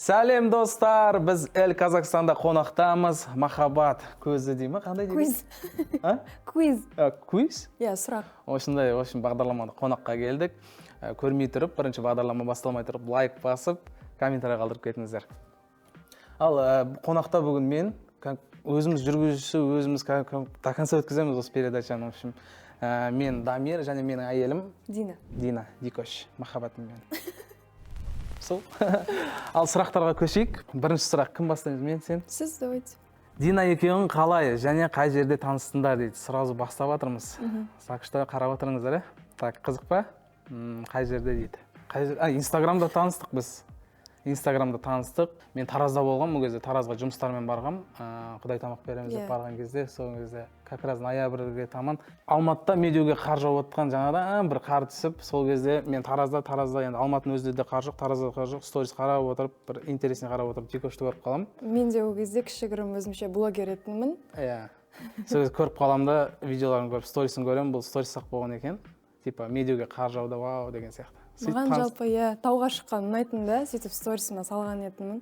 Сәлем достар, біз Эл Казахстанда қонақтамыз. Махаббат көзі дей ма? Қандай дейді? Квиз. Квиз? Иә, сұрақ. Осындай бағдарламада қонаққа келдік. Көрмей тұрып, бірінші бағдарлама басталмай тұрып, лайк басып, комментарий қалдырып кетіңіздер. Ал қонақта бүгін мен, өзіміз жүргізуші, өзіміз до конца өткіземіз осы передачаны. В общем, мен Дамир және менің әйелім Дина, Дикош, махаббатыммен. Сол. Ал сұрақтарға көшейік. Бірінші сұрақ кім бастаймыз, мен, сен? Сіз, давайте. Дина екеуің қалай және қай жерде таныстыңдар дейді. Сразу бастап жатырмыз. Сақышта қарап отырыңыздар, Так, қызық па? Қай жерде дейді. Инстаграмда таныстық біз. Инстаграмда таныстық. Мен Таразда болғам, бұл кезде Таразға жұмыстармен барғам. Құдай тамақ береміз деп барған кезде, сол кезде как раз ноябрьге таман Алматыда медеуге қар жауып отқан жаңадан бір қар түсіп, сол кезде мен Таразда енді Алматының өзінде де қар жоқ, Таразда қар жоқ, сторис қарап отырып, бір интересный қарап отырып, Дикошты көріп қалам. Мен де ол кезде кішігірім өзімше блогер етінмін. Иә. Сол кезде көріп қалам да, видеоларын көріп, сторисін көремін, бұл сторис сақ болған екен. Типа медеуге қар жауды, вау деген сияқты. Маған жалпы тауға шыққан ұнайтын да, сөйтіп сторисіме салған етінмін.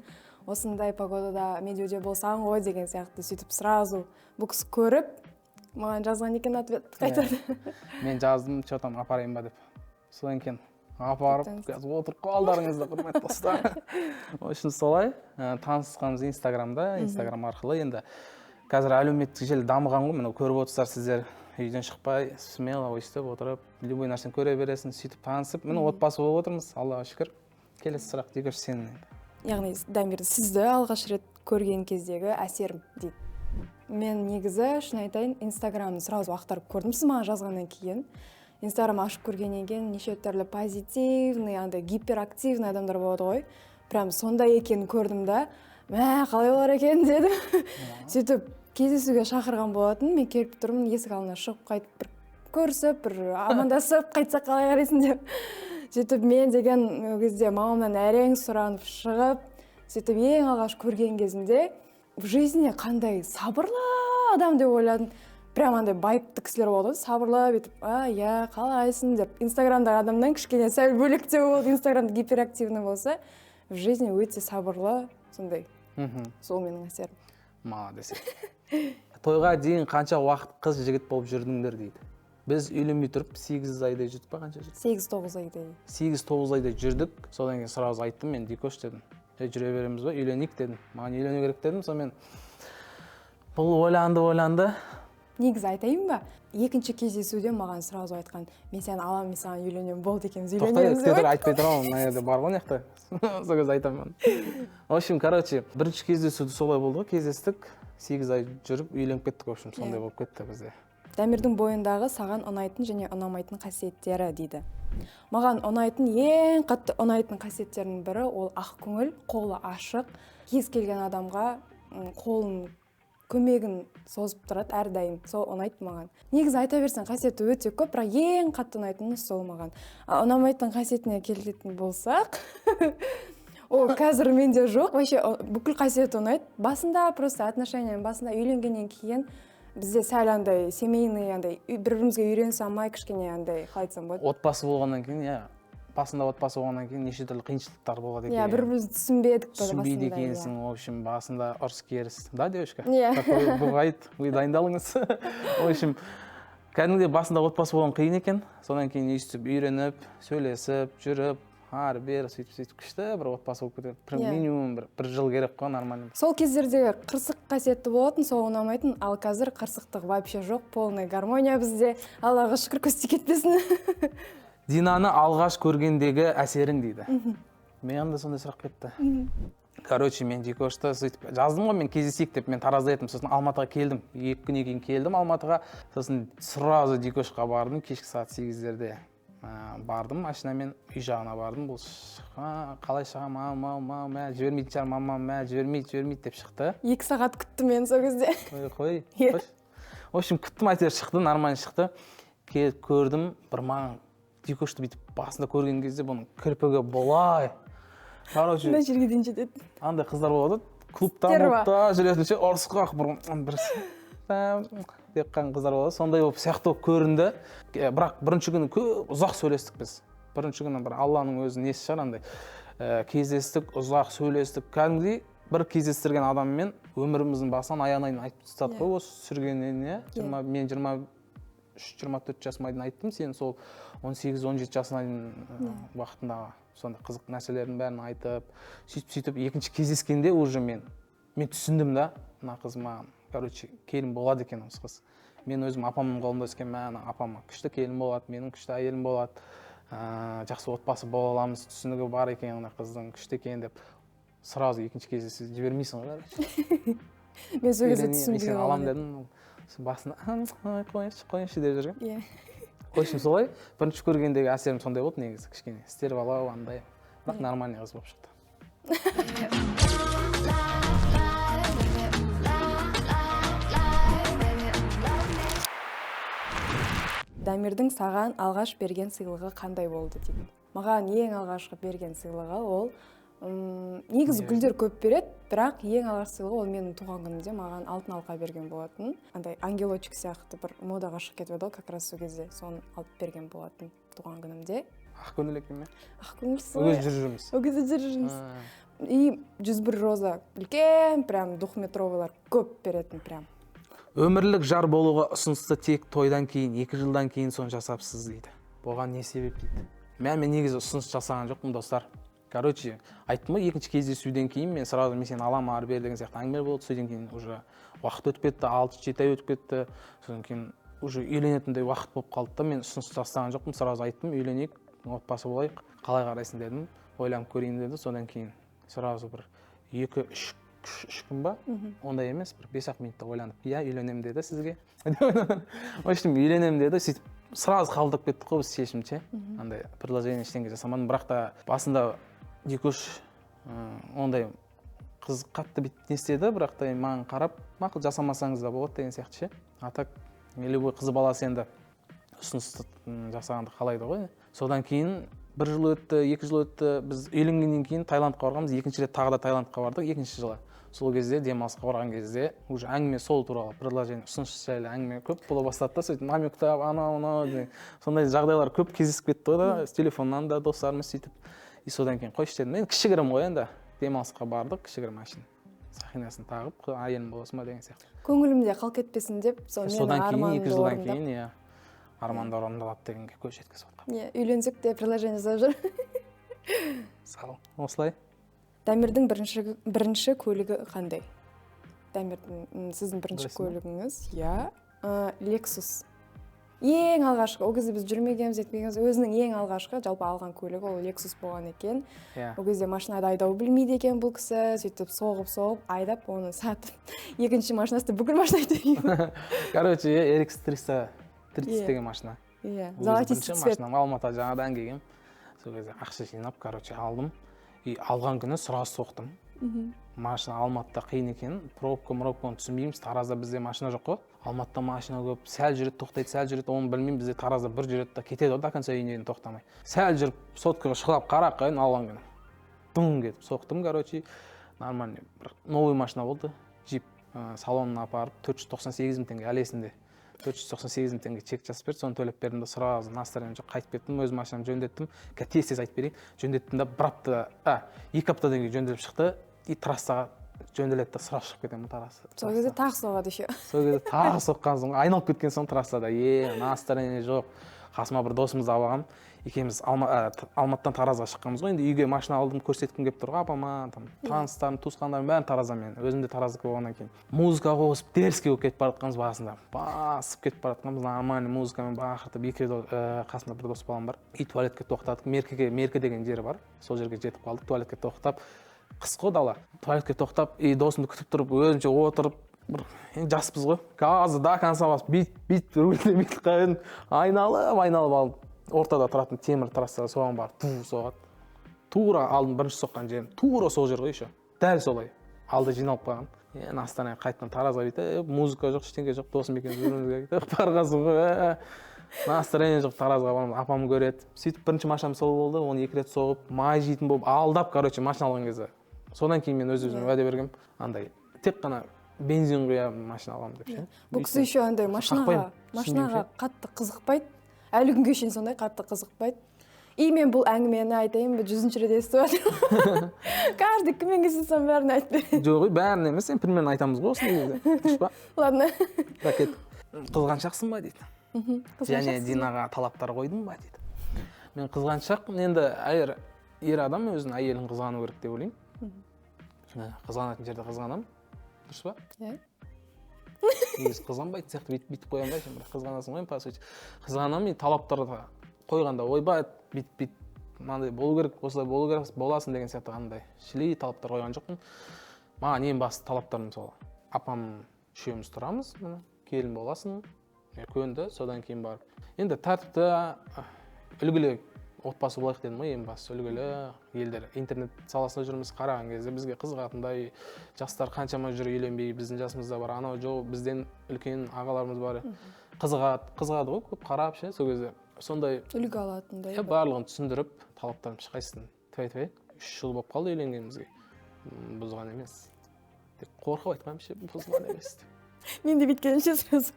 Осындай погодада медеуде болсаң ғой деген сияқты, сөйтіп сразу бұл кісі көріп, маған жазған екен ответ қайтарды. Мен жаздым, что там апарайын ба деп. Содан кейін апарып, қазір отырып қалдарыңызды, құрметті достар. Үшін солай танысқанымыз Инстаграм арқылы. Енді қазір әлеуметтік желі дамыған ғой, міне көріп отырсыздар сіздер. Үйден шықпай, смело өйстіп отырып, любой нәрсені көре бересің, сөйтіп танысып, міне отбасы болып отырмыз, Аллаға шүкір. Келесі сұрақ, Дикош, сенің. Яғни, Дамир, сізді алғаш рет көрген кездегі әсерім дейді. Мен негізі, шын айтайын, Инстаграмды сразу ақтарып көрдім, сіз маған жазғаннан кейін. Инстаграм ашып көргеннен кейін неше түрлі позитивный, гиперактивный адамдар болады ғой. Прям сондай екенін көрдім да, қалай олар екен дедім. Сөйтіп кездесуге шақырған болатын, мен келіп тұрмын, есік алдына шығып қайтып бір көрісіп, бір амандасып, қайтсақ қалай қарайсың деп. Сөйтіп мен деген ол кезде мамамнан әрең сұранып шығып, сөйтіп ең алғаш көрген кезімде в жизни қандай сабырлы адам деп ойладым. Прям андай байыпты кісілер болды, сабырлы бүйтіп, иә, қалайсың деп. Инстаграмдағы адамнан кішкене сәл бөлектеу болды, Инстаграмда гиперактивный болса, в жизни өте сабырлы, сондай. Сол менің әсерім. Молодец. Тойға дейін қанша уақыт қыз жігіт болып жүрдіңдер дейді. Біз үйленбей тұрып 8 айдай жүрдік па, қанша жүрдік? 8-9 айдай. 8-9 айдай жүрдік. Содан кейін сразу айттым, мен Дикош дедім. Жүре береміз ба, үйленейік дедім. Маған үйлену керек дедім, сонымен бұл ойланды. Негізі айтайын ба? Екінші кездесуде маған сразу айтқан, мен сені аламын, мен саған үйленемін, болды екенбіз, үйленеміз деп. Тоқтай, айтпай тұрмын, мына жерде бар ғой неқті. Сол кезде айтамын. В общем, бірінші кездесуді солай болды ғой, кездестік. 8 ай жүріп, үйленіп кеттік, в общем, сондай болып кетті бізде. Дамирдің бойындағы саған ұнайтын және ұнамайтын қасиеттері дейді. Маған ең қатты ұнайтын қасиеттерінің бірі ол ақ көңіл, қолы ашық, кез келген адамға қолын көмегін созып тұрады әрдайым. Сол ұнайды маған. Негізі айта берсең қасиеті өте көп, бірақ ең қатты ұнайтыны сол маған. Ұнамайтын қасиетіне келетін болсақ, ол қазір менде жоқ, вообще бүкіл қасиеті ұнайды. Басында просто отношенияның басында үйленгеннен кейін бізде сәл андай семейный андай бір-бірімізге үйренісе алмай кішкене андай қалай айтсам болады. Отбасы болғаннан кейін, басында отбасы болғаннан кейін неше түрлі қиыншылықтар болады екен. Бір-бірімізді түсінбедік басында. Түсінбейді екенсің, в общем, басында ұрыс-керіс. Да, девушка? Бывает, вы дайындалыңыз. В общем, кәдімгідей басында отбасы болған қиын екен. Содан кейін өйстіп үйреніп, сөйлесіп, жүріп, ары-бері сөйтіп күшті бір отбасы болып кетеді. Минимум бір жыл керек қой, нормально. Сол кездерде қырсық қасиетті болатын, сол ұнамайтын, ал қазір қырсықтық вообще жоқ, полный гармония бізде. Аллаға шүкір, көзі кетпесін. Динаны алғаш көргендегі әсерің дейді. Маған да сондай сұрақ кетті. Мен Дикошты сөйтіп жаздым ғой, мен кездесейік деп, мен Таразда едім, сосын Алматыға келдім. 2 күннен кейін келдім Алматыға, сосын сразу Дикошқа бардым, кешкі сағат 8-дерде. Бардым, машинамен үй жағына бардым, бұл қалай шығам, жібермейтін шығар, мамам, жібермейді деп шықты. 2 сағат күттім мен сол кезде. Қой. В общем, күттім, әйтеуір шықты, нормально шықты. Келіп көрдім, бір маған Дикошты бүйтіп басында көрген кезде бұның кірпігі болай. Мына жерге дейін жетеді. Андай қыздар болады, клубта жүретінше ұрысқақ бірісі. Деп қалған қыздар болады, сондай болып сияқты болып көрінді. Бірақ бірінші күні ұзақ сөйлестік біз. Бірінші күні бір Алланың өзі несі шығар андай. кездестік, ұзақ сөйлестік. Кәдімгідей бір кездестірген адаммен өміріміздің басынан аяғына дейін айтып тастадық қой осы сүргеніне. Мен 23-24 жасыма дейін айттым, сен сол 18-17 жасына дейін уақытындағы сондай қызық нәрселердің бәрін айтып, сөйтіп екінші кездескенде уже мен түсіндім да, мына қыз маған, короче, келін болады екен осы қыз. Мен өзім апамның қолында өскенмін, апама күшті келін болады, менің күшті әйелім болады, жақсы отбасы бола аламыз, түсінігі бар екен, мына қыздың күшті екен деп, сразу екінші кездесіп жібермейсің ғой. Мен сол кезде мен түсінбей сені алам дедім, басында қойыңшы деп жүрген. Қойшым солай, бірінші көргендегі әсерім сондай болды негізі, кішкене істер балау, андай, бірақ нормальный қыз болып шықты. Дамирдің саған алғаш берген сыйлығы қандай болды дейді. Маған ең алғашқы берген сыйлығы ол негізі гүлдер көп береді, бірақ ең алғашқы сыйлығы ол менің туған күнімде маған алтын алқа берген болатын. Андай ангелочек сияқты бір модаға шығып кетіп еді, как раз сол кезде соны алып берген болатын туған күнімде. Ақ көңіл екен ме? Ақ көңіл Ол кезде жүрміз. Ол кезде жүрміз. И 101 роза үлкен, прям 2-метровыйлар көп беретін прям. Өмірлік жар болуға ұсынысты тек тойдан кейін, 2 жылдан кейін соны жасапсыз дейді. Бұған не себеп дейді. Мен негізі ұсыныс жасаған жоқпын, достар. Короче, айттым ғой, екінші кездесуден кейін мен сразу мен сені аламын, ары бер деген сияқты әңгіме болды. Содан кейін уже уақыт өтіп кетті, 6-7 ай өтіп кетті. Содан кейін уже үйленетіндей уақыт болып қалды да, мен ұсыныс жасаған жоқпын, сразу айттым, үйленейік, отбасы болайық, қалай қарайсың дедім, ойланып көрейін деді. Содан кейін сразу бір 2-3 күн ба, ондай емес, бір 5-ақ минутта ойланып, иә, үйленемін деді сізге. В общем, үйленемін деді, сөйтіп сразу қабылдап кеттік қой біз шешімше. Андай предложение ештеңе жасамадым, бірақ та басында 2-3 ондай қыз қатты бүйтіп не істеді, бірақ та маған қарап, мақұл жасамасаңыз да болады деген сияқты ше. А так любой қыз баласы енді ұсынысты жасағанды қалайды ғой. Содан кейін 1 жыл өтті, 2 жыл өтті, біз үйленгеннен кейін Таиландқа барғанбыз, екінші рет тағы да Таиландқа бардық, екінші жылы. Сол кезде демалысқа барған кезде уже әңгіме сол туралы предложение, ұсыныс жайлы әңгіме көп бола бастады да, сөйтіп намектап, анау сондай жағдайлар көп кездесіп кетті ғой да, с телефоннан да достарымыз сөйтіп. И содан кейін қойшы дедім, мен кішігірім ғой енді, демалысқа бардық, кішігірім машина, сақинасын тағып, әйелім боласың ба деген сияқты. Көңілімде қалып кетпесін деп, содан кейін 2 жылдан кейін, иә, армандар орындалады дегенге көз жеткізіп отқан. Иә, үйленсек те предложение жасап жүр. Сау, осылай. Дамирдің бірінші көлігі қандай? Дамирдің сіздің бірінші көлігіңіз, иә, Lexus. Ең алғашқы, ол кезде біз жүрмегенбіз, етпегенбіз, өзінің ең алғашқы жалпы алған көлігі ол Lexus болған екен. Ол кезде машинада айдау білмейді екен бұл кісі, сөйтіп соғып, айдап, оны сатып, екінші машинасында бүкіл машина айдап. Короче, RX 330 деген машина. Иә, золотистый цвет. Алматыда жаңадан келгем. Сол кезде ақша жинап, короче, алдым. И алған күні сразу соқтым. Машина Алматыда қиын екен, пробканы түсінбейміз, Таразда бізде машина жоқ қой. Алматыда машина көп, сәл жүреді, тоқтайды, сәл жүреді, оны білмеймін, бізде Таразда бір жүреді да кетеді, до конца үйіне дейін тоқтамай. Сәл жүріп, соткаға шықлап қарақ қайын алған күні. Дұң кетіп соқтым, короче, нормальный, новый машина болды. Джип салонына апарып 498 мың теңге әлесінде. 498 мың теңге чек жазып берді, соны төлеп бердім де сразу настроение жоқ, қайтып кеттім, өз машинамды жөндеттім. Тез айтып берейін, жөндеттім де 2 аптадан кейін жөнделіп шықты, и трассаға жөнделеді де сразу шығып кетемін трасса. Сол кезде тағы соғады еще. Сол кезде тағы соққан соң, айналып кеткен соң трассада, настроение жоқ. Қасыма бір досымызды алып алғам, екеуміз Алматыдан Таразға шыққанбыз ғой, енді үйге машина алдым, көрсеткім келіп тұрға, апама, таныстарым, туысқандарым бәрін Тараздамен, өзім де Тараздікі болғаннан кейін. Музыка қосып, дерзкий болып кетіп баратқанбыз басында. Басып кетіп баратқанбыз, нормальный музыкамен бақыртып, қасында бір дос балам бар. И туалетке тоқтадық, Мерке деген жері бар. Сол жерге жетіп қалдық, туалетке тоқтап, қыс қой дала. Туалетке тоқтап, и досымды күтіп тұрып, өзімше отырып, жаспыз ғой, газы до конца басып, бит рульде бүйтіп қайын, айналып алып, ортада тұратын темір трассаға соған барып, соғады. Тура алдым бірінші соққан жерім, тура сол жер ғой еще. Дәл солай. Алды жиналып қойған. Астана қайтадан Таразға бүйтіп, музыка жоқ, ештеңе жоқ, досым екен жүрмізге кетіп барғансың ғой. Настроение жоқ, Таразға барамын, апам көреді. Сөйтіп бірінші машинам сол болды, оны 2 рет соғып, май жейтін болып, алдап, короче, машина алған кезде. Содан кейін мен өз-өзіме уәде бергем, андай, тек қана бензин құя машина аламын деп ше. Бұл кісі еще андай машинаға қатты қызықпайды. Әлі күнге шейін сондай қатты қызықпайды. И мен бұл әңгімені айтайын, бұл 100-ші рет естіп жатырмын. Каждый кіммен кездессем бәрін айтып беремін. Жоқ, бәрін емес, сен примерно айтамыз ғой осы негізі. Дұрыс па? Ладно. Так ет. Қызғаншақсың ба дейді. Және Динаға талаптар қойдың ба дейді. Мен қызғаншақпын, енді ер адам өзінің әйелін қызғану керек деп ойлаймын. Қызғанатын жерде қызғанамын. Дұрыс па? Иә. Негізі қызғанбайтын сияқты бүйтіп қоямын да, бірақ қызғанасың ғой, по сути. Қызғанамын, талаптарды қойғанда ойбай бүйтіп мынандай болу керек, осылай болу керек, боласың деген сияқты андай шілей талаптар қойған жоқпын. Маған ең басты талаптар мысалы апам үшеуміз тұрамыз, келін боласың, көнді, содан кейін барып. Енді тәртіпті үлгілі отбасы болайық дедім ғой, ең басты үлгілі елдер. Интернет саласында жүрміз, қараған кезде бізге қызығатындай жастар қаншама жүр үйленбей, біздің жасымызда бар, анау жоқ, бізден үлкен ағаларымыз бар. Қызығады ғой, көп қарап ше, сол кезде сондай үлгі алатындай. Барлығын түсіндіріп, талаптарын ешқайсысын тәй-тәй 3 жыл болып қалды үйленгенімізге. Бұзған емес. Тек қорқып айтқанмын ше, бұзған емес. Мен де бүйткенше сразу.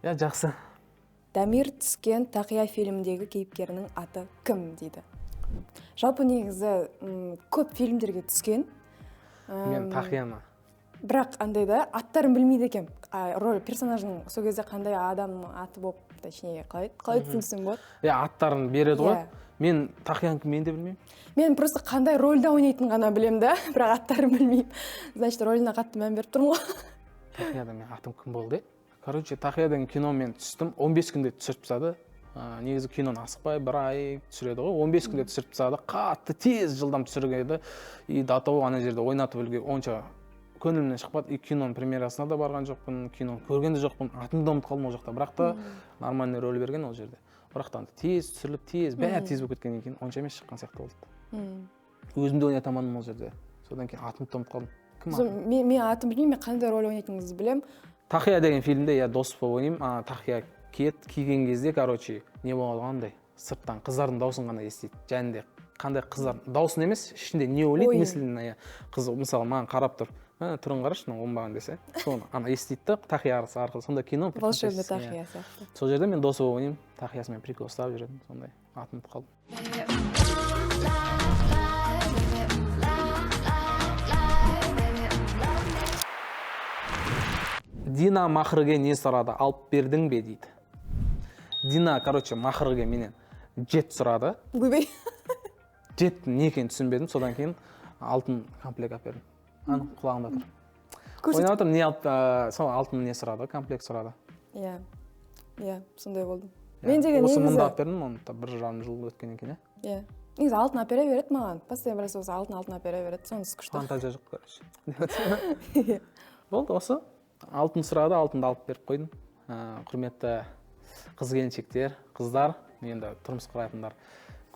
Я, жақсы. Дамир түскен Тақия фильмдегі кейіпкерінің аты кім дейді. Жалпы негізі көп фильмдерге түскен. Мен Тақияны. Бірақ андай да аттарын білмейді екен. Роль персонажының сол кезде қандай адамның аты болып, точнее, қалай түсінсем болады? Аттарын береді ғой. Мен Тақияны мен де білмеймін. Мен просто қандай рөлде ойнайтынын ғана білемін да, бірақ аттарын білмеймін. Значит, роліне қатты мән беріп тұрмын ғой. Тақияда мен атым кім болды? Короче, Тақиядан кино мен түстім. 15 күнде түсіріп тастады. Негізі киноны асықпай бір ай түсіреді ғой. 15 күнде түсіріп тастады. Қатты тез жылдам түсіргенде и до того ана жерде ойнатып үлгерген онша көңілімнен шықпады. И киноның премьерасына да барған жоқпын, киноны көрген де жоқпын. Атымды да ұмытып қалдым ол жақта. Бірақ та нормальный рөл берген ол жерде. Бірақ та тез түсіріліп, бәрі тез болып кеткеннен кейін онша емес шыққан сияқты болды. Өзімді ойната алмадым ол жерде. Содан кейін атымды да ұмытып қалдым. Кім аты? Мен атын білмеймін, мен қандай рөл ойнайтыныңызды білемін. Тақия деген фильмде я дос болып ойнаймын. Тақия киген кезде, короче, не болғандай, сырттан қыздардың даусын ғана естиді. Және де қандай қыздар даусын емес, ішінде не ойлайды мысленно. Қыз мысалы маған қарап тұр. Түрін қарашы, оңбаған десе. Соны ана естиді да, Тақия арқылы. Сонда кино. Волшебный Тақия сияқты. Сол жерде мен дос болып ойнаймын. Тақиясымен прикол ұстап жүремін. Сондай атым қалды. Дина махрге не сұрады, алып бердің бе дейді. Дина, короче, махрге менен жет сұрады. Гүбей. Жеттің не екенін түсінбедім, содан кейін алтын комплект алып бердім. Аны құлағында тұр. Ойнап отырмын, не алып, сол алтын не сұрады, комплект сұрады. Иә, сондай болды. Мен деген осы негізі... мұнда алып бердім, оны 1,5 жыл өткеннен кейін, иә. Негізі алтын апера береді маған. Постоянно біраз болса алтын апера береді, сонысы күшті. Фантазия жоқ, короче. Болды, осы. Алтын сұрады, алтынды алып беріп қойдым. Құрметті қыз келіншектер, қыздар, енді тұрмыс құратындар.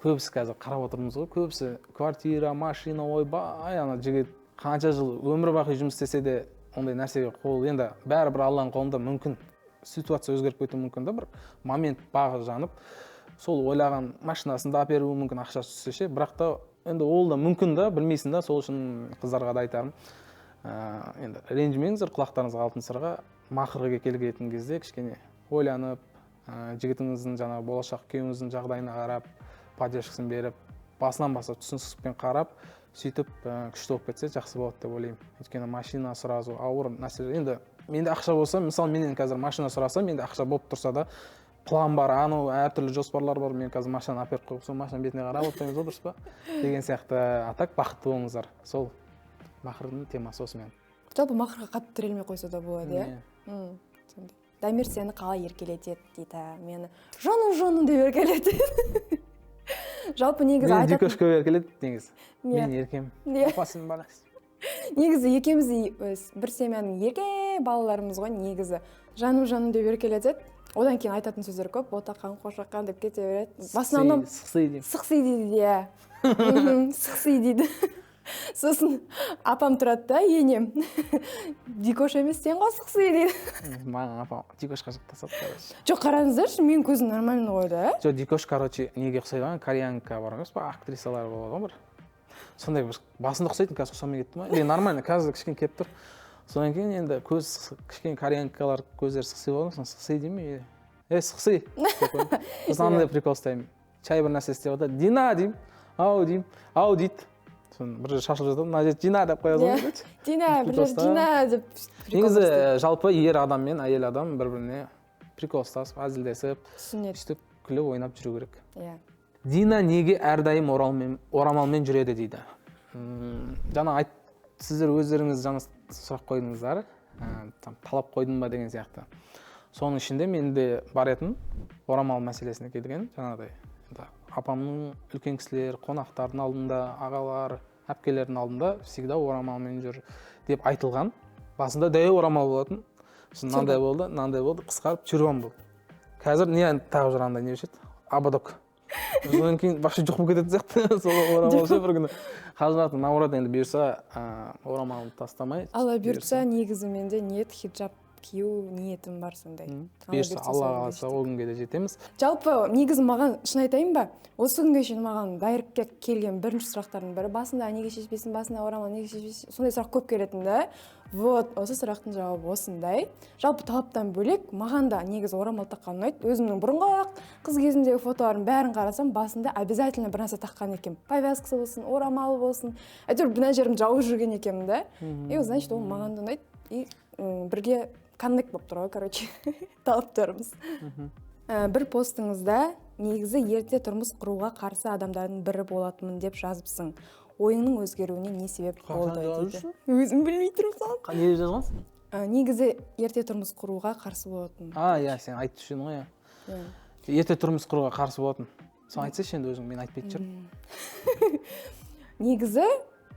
Көбісі қазір қарап отырмыз ғой, көбісі квартира, машина, ойбай, ана жігіт қанша жыл өмір бақи жұмыс істесе де ондай нәрсеге қол, енді бәрібір Алланың қолында мүмкін ситуация өзгеріп кетуі мүмкін да, бір момент бағы жанып, сол ойлаған машинасын да әперуі мүмкін, ақшасы түссе ше, бірақ та енді ол да мүмкін да, білмейсің да, сол үшін қыздарға да айтарым. Енді ренжімеңіздер, құлақтарыңызға алтын сырға, махрге келген кезде кішкене ойланып, жігітіңіздің жаңағы болашақ күйеуіңіздің жағдайына қарап, поддержкасын беріп, басынан бастап түсіністікпен қарап, сөйтіп күшті болып кетсе жақсы болады деп ойлаймын. Өйткені машина сразу ауыр нәрсе. Енді менде ақша болса, мысалы менен қазір машина сұраса, менде ақша болып тұрса да, план бар, анау әртүрлі жоспарлар бар, мен қазір машинаны әперіп қойып, сол машина бетіне қарап отырмыз, дұрыс па? Деген сияқты атак, бақытты болыңыздар. Сол махрдың темасы осымен. Жалпы махрға қатты тірелмей қойса да болады, иә? Дамир сені қалай еркелетеді дейді, мені жону деп еркелетеді. Жалпы негізі айтатын... Мен Дикошқа еркеледі, негізі. Мен еркем. Апасымен балас. Негізі екеуміз бір семьяның ерке балаларымыз ғой, негізі. Жаным деп еркелетеді. Одан кейін айтатын сөздер көп, отақан, қошақан деп кете береді. Басынан сықси дейді, иә. Сықси дейді. Сосын апам тұрады да, енем. Дикош емес сен ғой сықси дейді. Маған апам Дикошқа жақтасады, короче. Жоқ, қараңыздаршы, мен көзім нормально ғой да. Жоқ, Дикош, короче, неге ұқсайды, кореянка бар емес па, актрисалар болады ғой бір. Сондай бір басында ұқсайтын, қазір ұқсамай кетті ма? Или нормально, қазір кішкене келіп тұр. Содан кейін енді көз кішкене кореянкалар көздері сықси болады, сосын сықси деймін. Сықси. Сосын андай прикол ұстаймын. чай бір нәрсе істеп жатады, Дина деймін, ау дейді. Соны бір жерде шашылып жатады, мына жерде Дина деп қоя салады. Дина, бір жер Дина деп. Негізі жалпы ер адам мен әйел адам бір-біріне прикол ұстасып, әзілдесіп, түсінеді. сөйтіп күліп ойнап жүру керек. Иә. Дина неге әрдайым орамалмен жүреді дейді. Жаңа сіздер өздеріңіз жаңа сұрақ қойдыңыздар, талап қойдым ба деген сияқты. Соның ішінде мен де бар етін орамал мәселесіне келген. Жаңағыдай апамның үлкен кісілер, қонақтардың алдында, ағалар, әпкелердің алдында всегда орамалмен жүр деп айтылған. Басында дәу орамал болатын. Мынандай болды, қысқарып тюрбан болды. Қазір не тағып жүрганда не өшеді? Ободок. Содан кейін вообще жоқ болып кететін сияқты. Сол орамал ше бір күні. Қазір наоборот енді бұйырса орамалды тастамай. Алла бұйыртса негізі менде ниет хиджаб кию ниетім бар сондай. Бұйырса Алла қаласа ол күнге де жетеміз. Жалпы негізі маған шын айтайын ба? Осы күнге шейін маған дайректке келген бірінші сұрақтардың бірі басында неге шешпейсің, басында орамал неге шешпейсің? Сондай сұрақ көп келетін да. Вот, осы сұрақтың жауабы осындай. Жалпы талаптан бөлек маған да негізі орамал таққан ұнайды. Өзімнің бұрынғы қыз кезімдегі фотоларын бәрін қарасам, басында обязательно бір нәрсе таққан екенмін. Повязкасы болсын, орамал болсын. Әйтеуір мына жерім жауып жүрген екенмін да. И значит, ол маған да ұнайды. И бірге коннект болып тұр ғой, короче, талаптарымыз. Бір постыңызда негізі ерте тұрмыс құруға қарсы адамдардың бірі болатынмын деп жазыпсың. Ойыңның өзгеруіне не себеп болды дейді. Өзім білмей тұрмын. Не жазғансың? Негізі ерте тұрмыс құруға қарсы болатын. Иә, сен айтып жүрсің ғой. Ерте тұрмыс құруға қарсы болатын. Сен айтсайшы енді өзің, мен айтпайтын жүрмін. Негізі,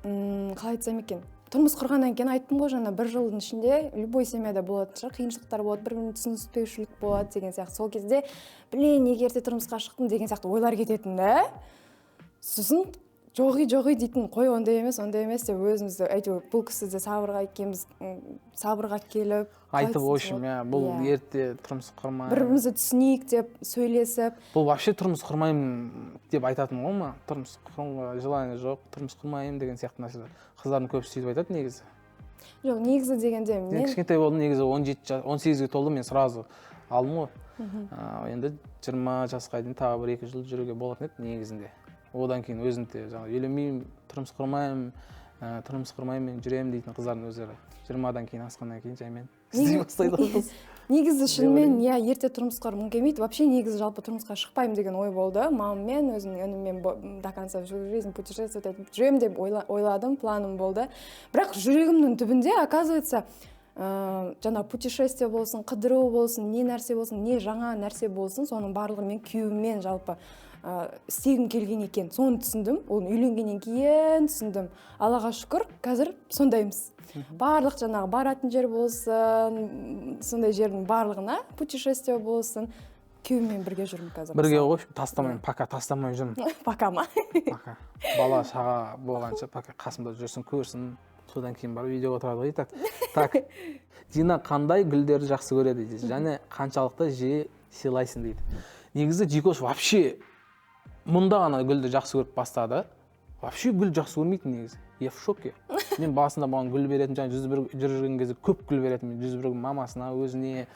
қалай айтсам екен? Тұрмыс құрғаннан кейін айттым ғой, жаңа бір жылдың ішінде любой семьяда болады шығар, қиыншылықтар болады, бір-бірін түсініспеушілік болады деген сияқты. Сол кезде, неге ерте тұрмысқа шықтым деген сияқты ойлар кететін да. Сосын жоғы дейтін, қой ондай емес деп өзімізді әйтеуір бұл кісі де сабырға келіп айтып ойшым, бұл ерте тұрмыс құрмай. Бір-бірімізді түсінейік деп сөйлесіп. Бұл вообще тұрмыс құрмаймын деп айтатын ғой ма? Тұрмыс құруға желание жоқ, тұрмыс құрмаймын деген сияқты нәрселер. Қыздардың көбісі сөйтіп айтады негізі. Жоқ, негізі дегенде мен кішкентай болдым, негізі 18-ге толдым, мен сразу алдым ғой. Енді 20 жасқа дейін тағы бір 2 жыл жүруге болатын еді негізінде. Одан кейін өзімде үйленбеймін, тұрмыс құрмаймын, жүремін дейтін қыздардың өздері 20-дан кейін асқаннан кейін жаймен істей бастайды ғой. Негізі шынымен ерте тұрмыс құрғым келмейді. Вообще негізі жалпы тұрмысқа шықпаймын деген ой болды. Мамаммен, өзімнің ініммен до конца жизнь путешествовать етіп жүремін деп ойладым, планым болды. Бірақ жүрегімнің түбінде, оказывается, жаңа путешествие болсын, қыдыру болсын, не нәрсе болсын, не жаңа нәрсе болсын, соның барлығы мен күйеуіммен жалпы істегім келген екен. Соны түсіндім, оны үйленгеннен кейін түсіндім. Аллаға шүкір, қазір сондаймыз. Барлық жаңағы баратын жер болсын, сондай жердің барлығына путешествие болсын, күйеуіммен бірге жүрмін қазір. Бірге ғой, тастамаймын, пока тастамай жүрмін. Пока ма? Пока. Бала шаға болғанша, пока қасымда жүрсін, көрсін. Содан кейін барып видеоға тұрады ғой. Так, Дина қандай гүлдерді жақсы көреді дейді, және қаншалықты жиі сыйлайсың дейді. Негізі Джикош вообще мұнда ғана гүлді жақсы көріп бастады. Вообще гүл жақсы көрмейтін негізі. Я в шоке. Мен басында маған гүл беретін, жаңа жүрген кезде көп гүл беретін. 101 мамасына, өзіне,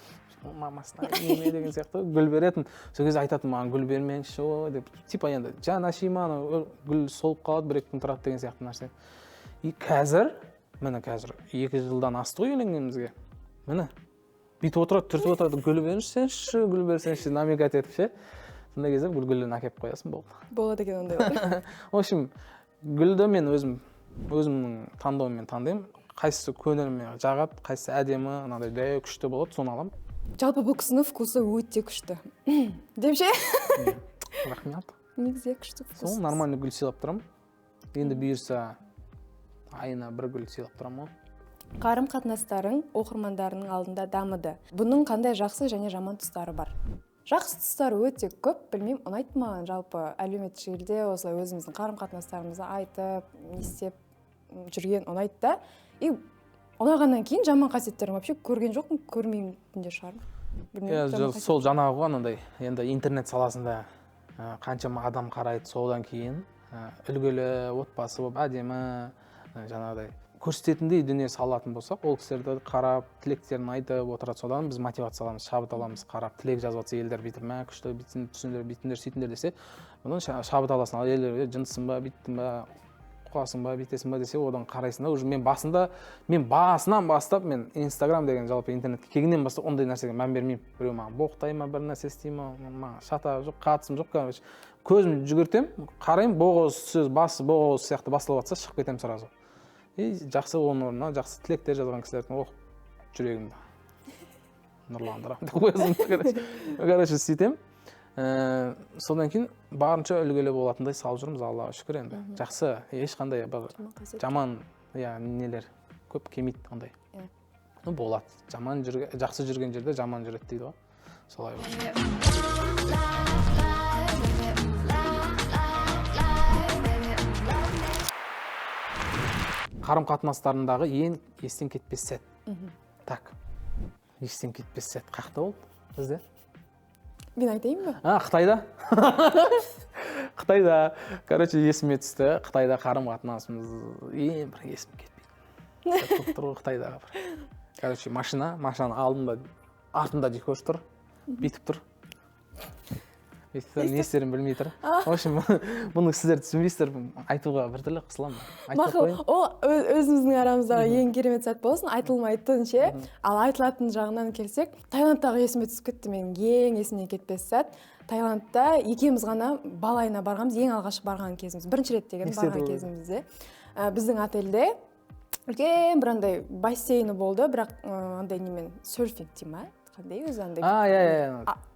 мамасына, неме деген сияқты гүл беретін. Сол кезде айтатын маған гүл бермеңші деп. Типа енді, жан ашиманы гүл солып қалады, бір-екі күн тұрады деген сияқты нәрсе. И қазір, міне қазір 2 жылдан асты ғой үйленгенімізге. Міне, бүйтіп отырады, түртіп отырады, гүл берсеңші, гүл берсеңші, намекать етіп ше. Сондай кезде гүлден әкеп қоясың болды. Болады екен ондай. В общем, гүлді мен өзімнің таңдауыммен таңдаймын. Қайсысы көңіліме жағады, қайсысы әдемі, анандай дәу күшті болады, соны аламын. Жалпы бұл кісінің вкусы өте күшті. Деп ше? Рахмет. Негізі күшті вкус. Сол нормальный гүл сыйлап тұрамын. Енді бұйырса айына 1 гүл сыйлап тұрамын ғой. Қарым-қатынастарың оқырмандарының алдында дамыды. Бұның қандай жақсы және жаман тұстары бар? Жақсы тұстары өте көп, білмеймін, ұнайды маған жалпы әлеуметтік желіде осылай өзіміздің қарым-қатынастарымызды айтып, не істеп жүрген ұнайды да. И ұнағаннан кейін жаман қасиеттерін вообще көрген жоқпын, көрмеймін де шығармын. Сол жаңағы ғой анандай, енді интернет саласында қаншама адам қарайды, содан кейін үлгілі отбасы болып әдемі, жаңағыдай көрсететіндей дүние салатын болсақ, ол кісілерді қарап, тілектерін айтып отырады, содан біз мотивация аламыз, шабыт аламыз, қарап, тілек жазып жатса елдер бүйтіп, мә күшті, түсіндер, бүйтіңдер, сөйтіңдер десе, одан шабыт аласың. Ал елдер жындысың ба, бүйттің ба, қуасың ба, бүйтесің ба десе, одан қарайсың да, уже мен басынан бастап, мен Инстаграм деген жалпы интернетке келгеннен бастап ондай нәрсеге мән бермеймін. Біреу маған боқтай ма, бір нәрсе істей ма, маған шата жоқ, қатысым жоқ, короче. Көзімді жүгіртем, қараймын, боғауыз сөз, боғауыз сияқты басылып жатса, шығып кетемін сразу. И жақсы оның орнына жақсы тілектер жазған кісілердің оқып жүрегімді нұрландырамын деп қоясың. Короче, сөйтем. Содан кейін барынша үлгілі болатындай салып жүрміз, Аллаға шүкір енді. Жақсы, ешқандай жаман нелер көп келмейді ондай. Болады. Жақсы жүрген жерде жаман жүреді дейді ғой. Солай болады. Қарым-қатынастарындағы ең естен кетпес сәт. Так. Естен кетпес сәт қақта болды бізде? Мен айтайын ба? Қытайда. Қытайда, короче, есіме түсті. Қытайда қарым-қатынасымыз ең бір есім кетпейді. Тұр Қытайдағы бір. Короче, машинаның алдында, артында дикош тұр, бүйтіп тұр. Не істерін білмей тұр. В общем, бұны сіздер түсінбейсіздер, айтуға біртүрлі қысыламын. Мақұл, ол өзіміздің арамыздағы ең керемет сәт болсын, айтылмайтын ше. Ал айтылатын жағынан келсек, Таиландтағы есіме түсіп кетті менің ең есімнен кетпес сәт. Таиландта екеуміз ғана балайына барғанбыз, ең алғаш барған кезіміз, бірінші рет деген барған кезімізде. Біздің отельде үлкен бір андай бассейні болды, бірақ андай немен серфинг дей ма? Қандай өзі андай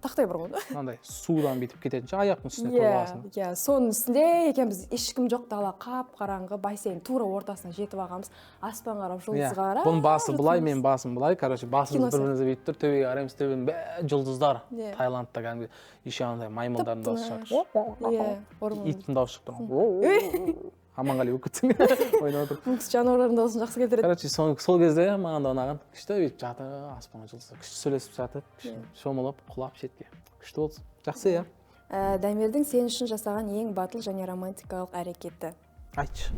тақтай бар ғой. Андай судан бүйтіп кететін ше, аяқтың үстіне тұрып аласың. Иә, соның үстінде екенбіз, ешкім жоқ, дала қап-қараңғы бассейн тура ортасына жетіп алғанбыз, аспан қарап, жұлдыз қарап. Бұның басы былай, мен басым былай, короче, басымыз бір-бірімізге бүйтіп тұр, төбеге қараймыз, төбенің бәрі жұлдыздар. Таиландта кәдімгі еще андай маймылдардың дауысы шығады. Иттің дауысы шығып тұр. Аманғали болып кетсің, ойнап отыр. Бұл кісі жануарлардың дауысын жақсы келтіреді. Короче, сол кезде маған да ұнаған. Күшті бүйтіп жатыр, аспанға жұлдыздар, күшті сөйлесіп жатып, шомылып, құлап шетке. Күшті болды. Жақсы, иә. Дамирдің сен үшін жасаған ең батыл және романтикалық әрекеті. Айтшы.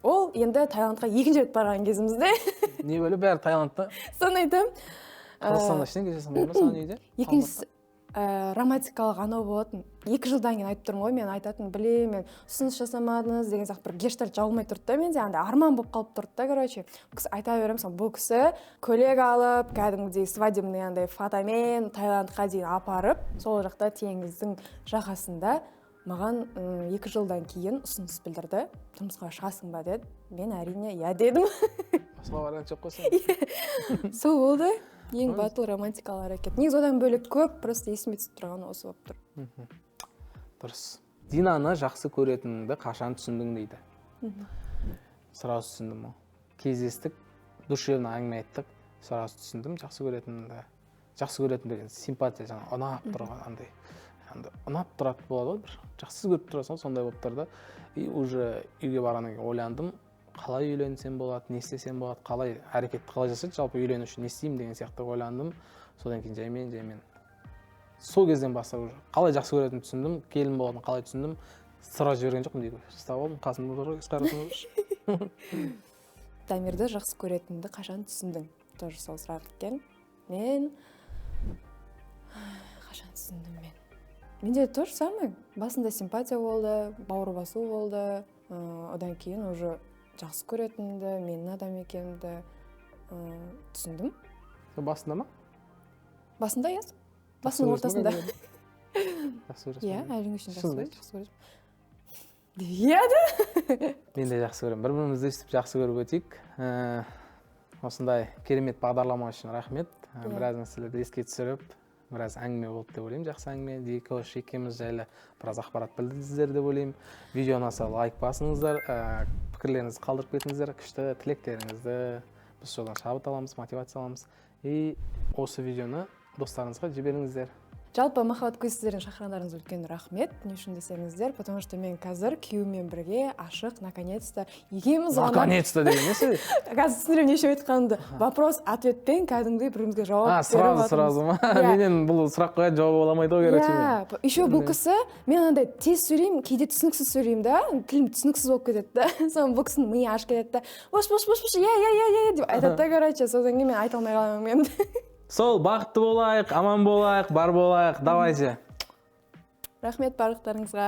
Ол енді Таиландқа екінші рет барған кезімізде. Не бөлі бәрі Таиландта? Соны айтам. Қазақстанда ештеңе жасамадың ба саған үйде? Екіншісі романтикалық анау болатын. 2 жылдан кейін айтып тұрмын ғой, мен айтатын, білем, мен ұсыныс жасамадыңыз деген сияқты бір гештальт жабылмай тұрды да, менде андай арман болып қалып тұрды да, короче. Бұл кісі айта беремін, бұл кісі көйлек алып, кәдімгідей свадебный андай фотомен Таиландқа дейін апарып, сол жақта теңіздің жағасында маған 2 жылдан кейін ұсыныс білдірді. Тұрмысқа шығасың ба деді. Мен әрине иә дедім. Басқа вариант жоқ қойсаң. Сол болды. Ең батыл романтикалық әрекет. Негізі одан бөлек көп, просто есіме түсіп тұрған осы болып тұр. Дұрыс. Динаны жақсы көретініңді қашан түсіндің дейді. Сразу түсіндім. Кездестік, душевно әңгіме айттық, сразу түсіндім жақсы көретінімді. Жақсы көретінім деген симпатия, жаңа ұнап тұрған андай. Ұнап тұрады болады ғой, бір жақсы көріп тұрасың, сондай болып тұрды. И уже үйге барғаннан кейін ойландым. Қалай үйленсем болады, не істесем болады, қалай әрекетті қалай жасайды, жалпы үйлену үшін не істеймін деген сияқты ойландым. Содан кейін жаймен. Сол кезден бастап уже қалай жақсы көретінімді түсіндім, келін болатын қалай түсіндім, сразу жіберген жоқпын дейді. Ұстап алдым, қасымда тұр, қарасың. Дамирді жақсы көретініңді қашан түсіндің? Тоже сол сұрақ екен. Мен қашан түсіндім мен? Менде тоже самый. Басында симпатия болды, бауыр басу болды. Одан кейін уже жақсы көретінімді, менің адам екенімді түсіндім. Басында ма? Басында, ес. Басының ортасында. Иә, әрине үшін жақсы көресің. Иә да? Мен де жақсы көремін. Бір-бірімізді естіп жақсы көріп өтейік. Осындай керемет бағдарлама үшін рахмет. Біраз нәрселерді еске түсіріп, біраз әңгіме болды деп ойлаймын, жақсы әңгіме. Дикош екеуміз жайлы біраз ақпарат білдіңіздер деп ойлаймын. Видео ұнаса лайк басыңыздар, пікірлеріңізді қалдырып кетіңіздер, күшті тілектеріңізді біз содан шабыт аламыз, мотивация аламыз. И осы видеоны достарыңызға жіберіңіздер. Жалпы махаббат көз сіздердің шақырғандарыңыз үлкен рахмет. Не үшін десеңіздер, потому что мен қазір күйеуіммен бірге ашық, наконец-то екеуміз ғана. Наконец-то деген несі? Қазір түсіндірем неше айтқанымды. Вопрос ответпен кәдімгідей бірімізге жауап беріп сразу ма? Менен бұл сұрақ қояды, жауап ала алмайды ғой, короче. Иә, еще бұл кісі, мен андай тез сөйлеймін, кейде түсініксіз сөйлеймін да, тілім түсініксіз болып кетеді да. Соны бұл кісінің миы ашып кетеді да. Бош, иә деп айтады да, короче, содан кейін мен айта алмай қаламын енді. Сол, бақытты болайық, аман болайық, бар болайық, давайте. Рахмет барлықтарыңызға.